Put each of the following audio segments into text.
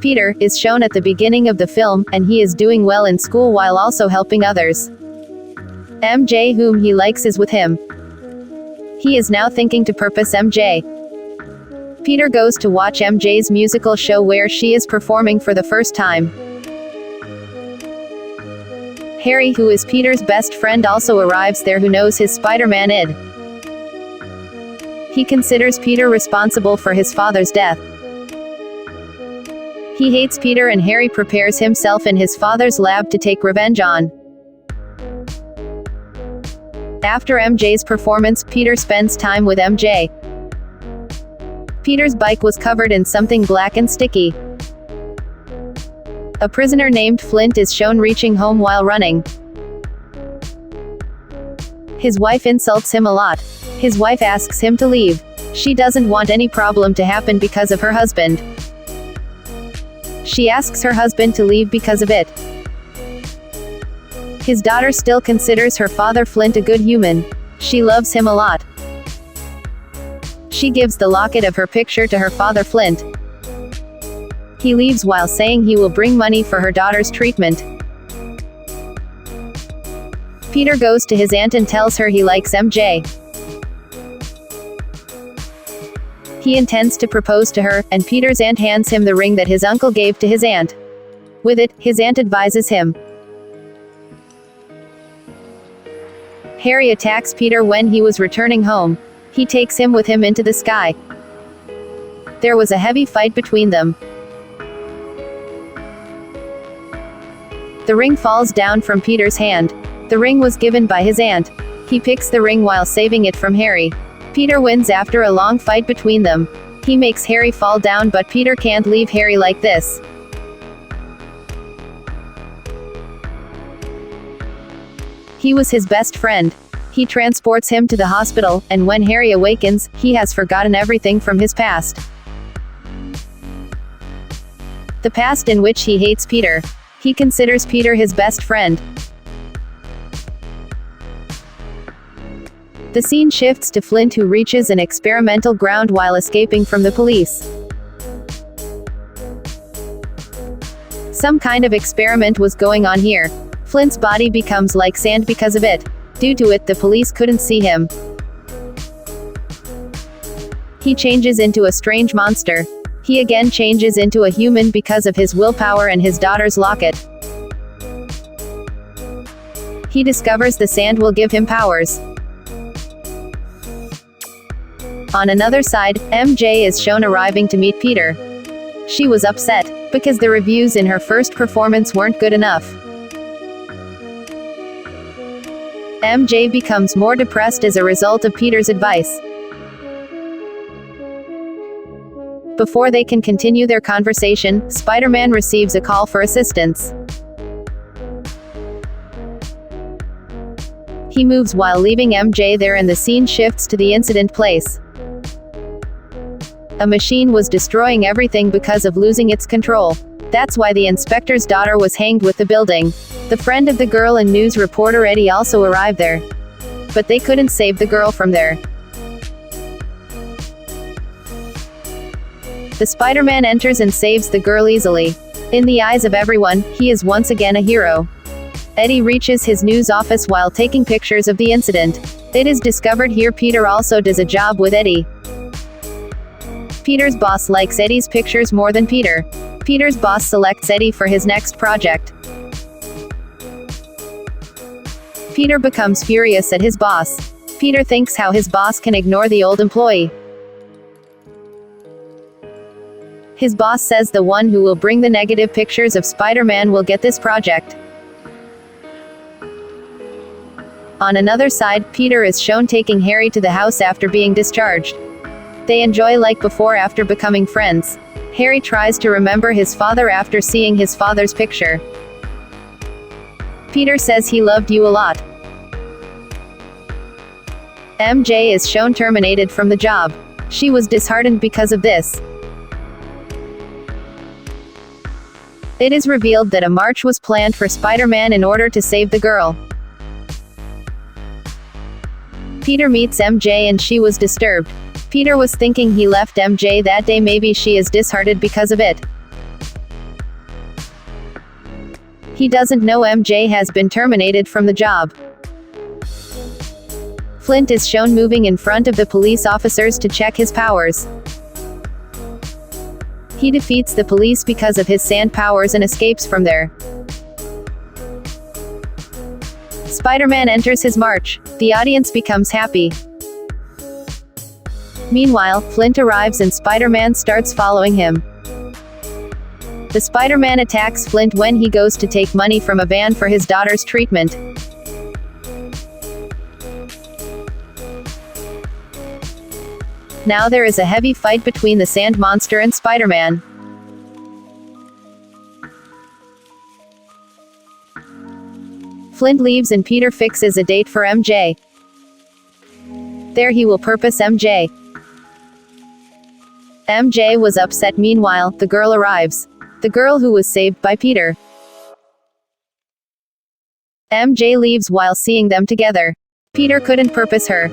Peter is shown at the beginning of the film, and he is doing well in school while also helping others. MJ, whom he likes, is with him. He is now thinking to purpose MJ. Peter goes to watch MJ's musical show where she is performing for the first time. Harry, who is Peter's best friend, also arrives there, who knows his Spider-Man id. He considers Peter responsible for his father's death. He hates Peter, and Harry prepares himself in his father's lab to take revenge on. After MJ's performance, Peter spends time with MJ. Peter's bike was covered in something black and sticky. A prisoner named Flint is shown reaching home while running. His wife insults him a lot. His wife asks him to leave. She doesn't want any problem to happen because of her husband. She asks her husband to leave because of it. His daughter still considers her father Flint a good human. She loves him a lot. She gives the locket of her picture to her father Flint. He leaves while saying he will bring money for her daughter's treatment. Peter goes to his aunt and tells her he likes MJ. He intends to propose to her, and Peter's aunt hands him the ring that his uncle gave to his aunt. With it, his aunt advises him. Harry attacks Peter when he was returning home. He takes him with him into the sky. There was a heavy fight between them. The ring falls down from Peter's hand. The ring was given by his aunt. He picks the ring while saving it from Harry. Peter wins after a long fight between them. He makes Harry fall down, but Peter can't leave Harry like this. He was his best friend. He transports him to the hospital, and when Harry awakens, he has forgotten everything from his past. The past in which he hates Peter. He considers Peter his best friend. The scene shifts to Flint, who reaches an experimental ground while escaping from the police. Some kind of experiment was going on here. Flint's body becomes like sand because of it. Due to it, the police couldn't see him. He changes into a strange monster. He again changes into a human because of his willpower and his daughter's locket. He discovers the sand will give him powers. On another side, MJ is shown arriving to meet Peter. She was upset, because the reviews in her first performance weren't good enough. MJ becomes more depressed as a result of Peter's advice. Before they can continue their conversation, Spider-Man receives a call for assistance. He moves while leaving MJ there, and the scene shifts to the incident place. A machine was destroying everything because of losing its control. That's why the inspector's daughter was hanged with the building. The friend of the girl and news reporter Eddie also arrived there. But they couldn't save the girl from there. The Spider-Man enters and saves the girl easily. In the eyes of everyone, he is once again a hero. Eddie reaches his news office while taking pictures of the incident. It is discovered here Peter also does a job with Eddie. Peter's boss likes Eddie's pictures more than Peter. Peter's boss selects Eddie for his next project. Peter becomes furious at his boss. Peter thinks how his boss can ignore the old employee. His boss says the one who will bring the negative pictures of Spider-Man will get this project. On another side, Peter is shown taking Harry to the house after being discharged. They enjoy like before after becoming friends. Harry tries to remember his father after seeing his father's picture. Peter says he loved you a lot. MJ is shown terminated from the job. She was disheartened because of this. It is revealed that a march was planned for Spider-Man in order to save the girl. Peter meets MJ and she was disturbed. Peter was thinking he left MJ that day, maybe she is disheartened because of it. He doesn't know MJ has been terminated from the job. Flint is shown moving in front of the police officers to check his powers. He defeats the police because of his sand powers and escapes from there. Spider-Man enters his march. The audience becomes happy. Meanwhile, Flint arrives and Spider-Man starts following him. The Spider-Man attacks Flint when he goes to take money from a van for his daughter's treatment. Now there is a heavy fight between the sand monster and Spider-Man. Flint leaves and Peter fixes a date for MJ. There he will purpose MJ. MJ was upset. Meanwhile, the girl arrives. The girl who was saved by Peter. MJ leaves while seeing them together. Peter couldn't purpose her.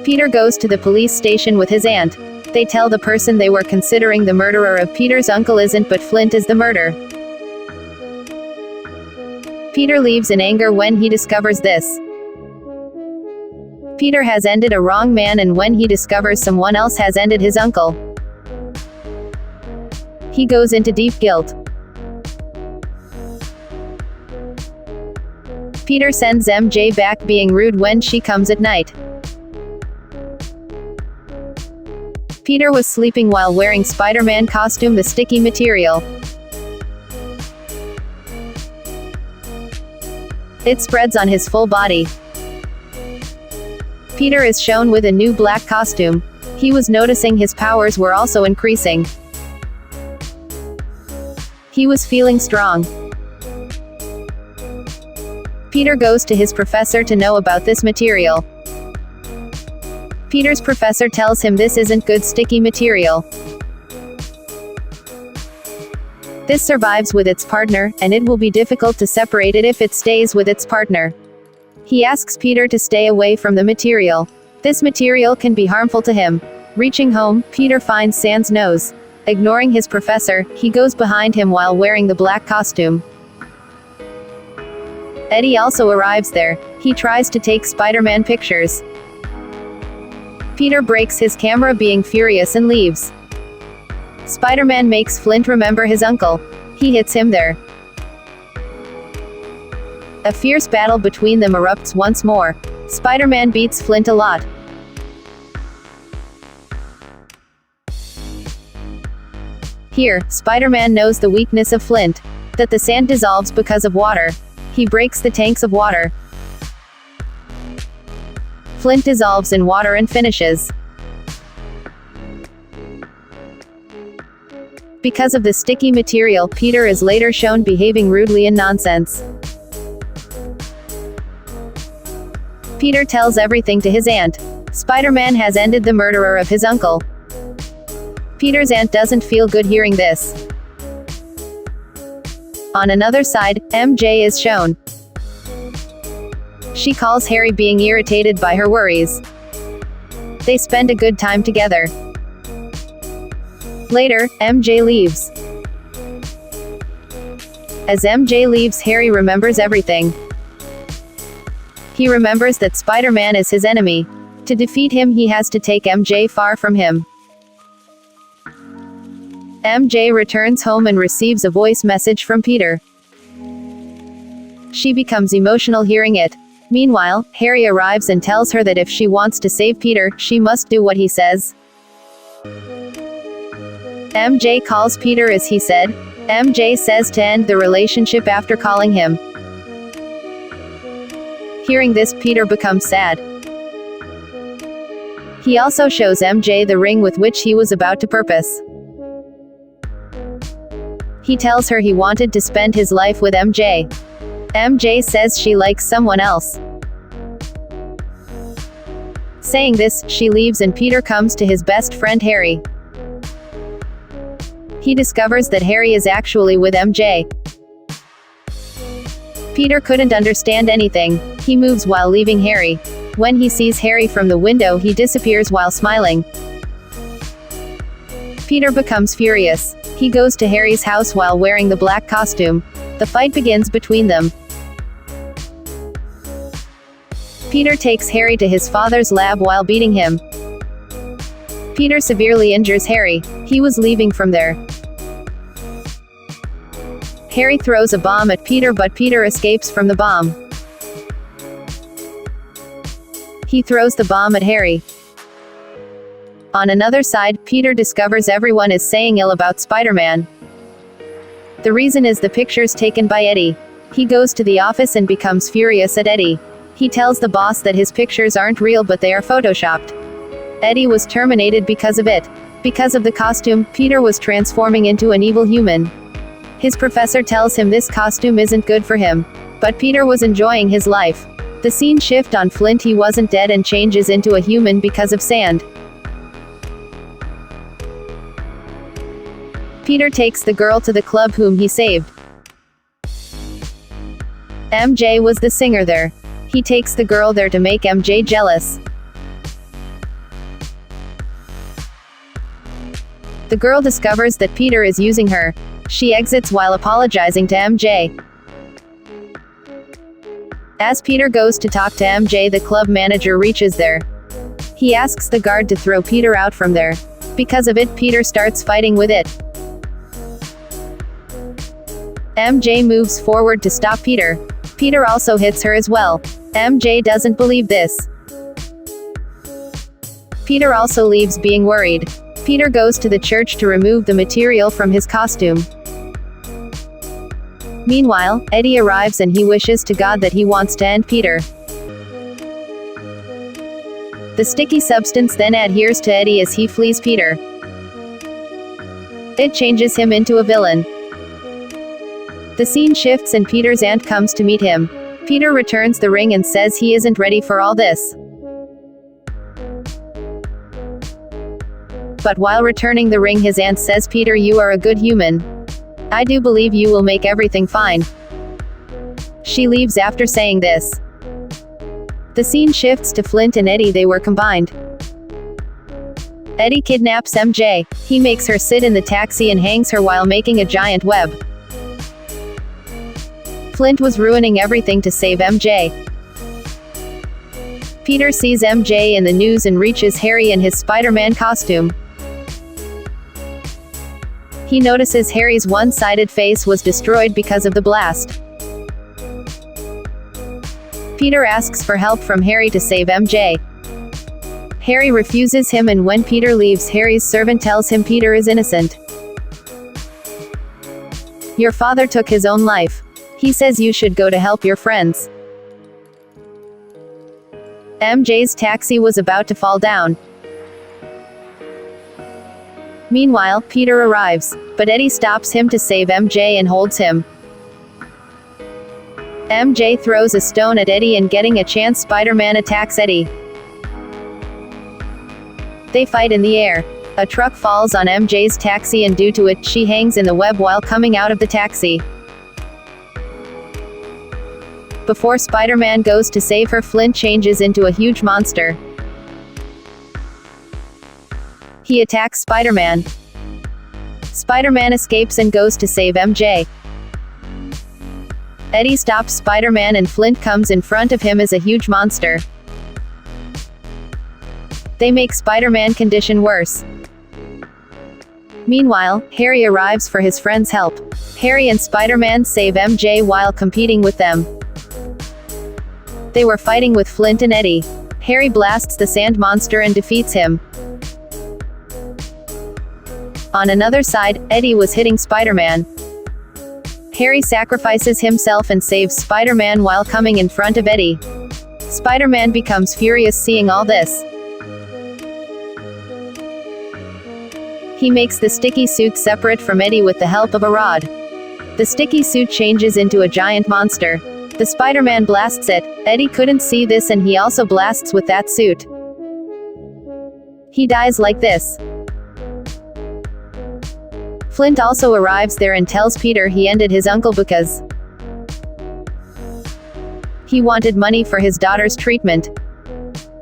Peter goes to the police station with his aunt. They tell the person they were considering the murderer of Peter's uncle isn't, but Flint is the murderer. Peter leaves in anger when he discovers this. Peter has ended a wrong man, and when he discovers someone else has ended his uncle, he goes into deep guilt. Peter sends MJ back, being rude when she comes at night. Peter was sleeping while wearing Spider-Man costume, the sticky material. It spreads on his full body. Peter is shown with a new black costume. He was noticing his powers were also increasing. He was feeling strong. Peter goes to his professor to know about this material. Peter's professor tells him this isn't good sticky material. This survives with its partner, and it will be difficult to separate it if it stays with its partner. He asks Peter to stay away from the material. This material can be harmful to him. Reaching home, Peter finds Sand's nose. Ignoring his professor, he goes behind him while wearing the black costume. Eddie also arrives there. He tries to take Spider-Man pictures. Peter breaks his camera, being furious, and leaves. Spider-Man makes Flint remember his uncle. He hits him there. A fierce battle between them erupts once more. Spider-Man beats Flint a lot. Here, Spider-Man knows the weakness of Flint, that the sand dissolves because of water. He breaks the tanks of water. Flint dissolves in water and finishes. Because of the sticky material, Peter is later shown behaving rudely and nonsense. Peter tells everything to his aunt. Spider-Man has ended the murderer of his uncle. Peter's aunt doesn't feel good hearing this. On another side, MJ is shown. She calls Harry, being irritated by her worries. They spend a good time together. Later, MJ leaves. As MJ leaves, Harry remembers everything. He remembers that Spider-Man is his enemy. To defeat him, he has to take MJ far from him. MJ returns home and receives a voice message from Peter. She becomes emotional hearing it. Meanwhile, Harry arrives and tells her that if she wants to save Peter, she must do what he says. MJ calls Peter as he said. MJ says to end the relationship after calling him. Hearing this, Peter becomes sad. He also shows MJ the ring with which he was about to purpose. He tells her he wanted to spend his life with MJ. MJ says she likes someone else. Saying this, she leaves and Peter comes to his best friend Harry. He discovers that Harry is actually with MJ. Peter couldn't understand anything. He moves while leaving Harry. When he sees Harry from the window, he disappears while smiling. Peter becomes furious. He goes to Harry's house while wearing the black costume. The fight begins between them. Peter takes Harry to his father's lab while beating him. Peter severely injures Harry. He was leaving from there. Harry throws a bomb at Peter, but Peter escapes from the bomb. He throws the bomb at Harry. On another side, Peter discovers everyone is saying ill about Spider-Man. The reason is the pictures taken by Eddie. He goes to the office and becomes furious at Eddie. He tells the boss that his pictures aren't real but they are photoshopped. Eddie was terminated because of it. Because of the costume, Peter was transforming into an evil human. His professor tells him this costume isn't good for him. But Peter was enjoying his life. The scene shift on Flint. He wasn't dead and changes into a human because of sand. Peter takes the girl to the club whom he saved. MJ was the singer there. He takes the girl there to make MJ jealous. The girl discovers that Peter is using her. She exits while apologizing to MJ. As Peter goes to talk to MJ, the club manager reaches there. He asks the guard to throw Peter out from there. Because of it, Peter starts fighting with it. MJ moves forward to stop Peter. Peter also hits her as well. MJ doesn't believe this. Peter also leaves being worried. Peter goes to the church to remove the material from his costume. Meanwhile, Eddie arrives and he wishes to God that he wants to end Peter. The sticky substance then adheres to Eddie as he flees Peter. It changes him into a villain. The scene shifts and Peter's aunt comes to meet him. Peter returns the ring and says he isn't ready for all this. But while returning the ring, his aunt says, "Peter, you are a good human. I do believe you will make everything fine." She leaves after saying this. The scene shifts to Flint and Eddie. They were combined. Eddie kidnaps MJ. He makes her sit in the taxi and hangs her while making a giant web. Flint was ruining everything to save MJ. Peter sees MJ in the news and reaches Harry in his Spider-Man costume. He notices Harry's one-sided face was destroyed because of the blast. Peter asks for help from Harry to save MJ. Harry refuses him, and when Peter leaves, Harry's servant tells him Peter is innocent. "Your father took his own life. He says you should go to help your friends." MJ's taxi was about to fall down. Meanwhile, Peter arrives, but Eddie stops him to save MJ and holds him. MJ throws a stone at Eddie, and getting a chance, Spider-Man attacks Eddie. They fight in the air. A truck falls on MJ's taxi, and due to it, she hangs in the web while coming out of the taxi. Before Spider-Man goes to save her, Flint changes into a huge monster. He attacks Spider-Man. Spider-Man escapes and goes to save MJ. Eddie stops Spider-Man and Flint comes in front of him as a huge monster. They make Spider-Man condition worse. Meanwhile, Harry arrives for his friend's help. Harry and Spider-Man save MJ while competing with them. They were fighting with Flint and Eddie. Harry blasts the sand monster and defeats him. On another side, Eddie was hitting Spider-Man. Harry sacrifices himself and saves Spider-Man while coming in front of Eddie. Spider-Man becomes furious seeing all this. He makes the sticky suit separate from Eddie with the help of a rod. The sticky suit changes into a giant monster. The Spider-Man blasts it. Eddie couldn't see this, and he also blasts with that suit. He dies like this. Flint also arrives there and tells Peter he ended his uncle because he wanted money for his daughter's treatment.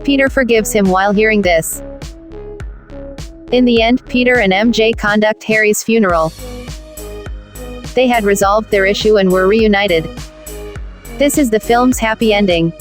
Peter forgives him while hearing this. In the end, Peter and MJ conduct Harry's funeral. They had resolved their issue and were reunited. This is the film's happy ending.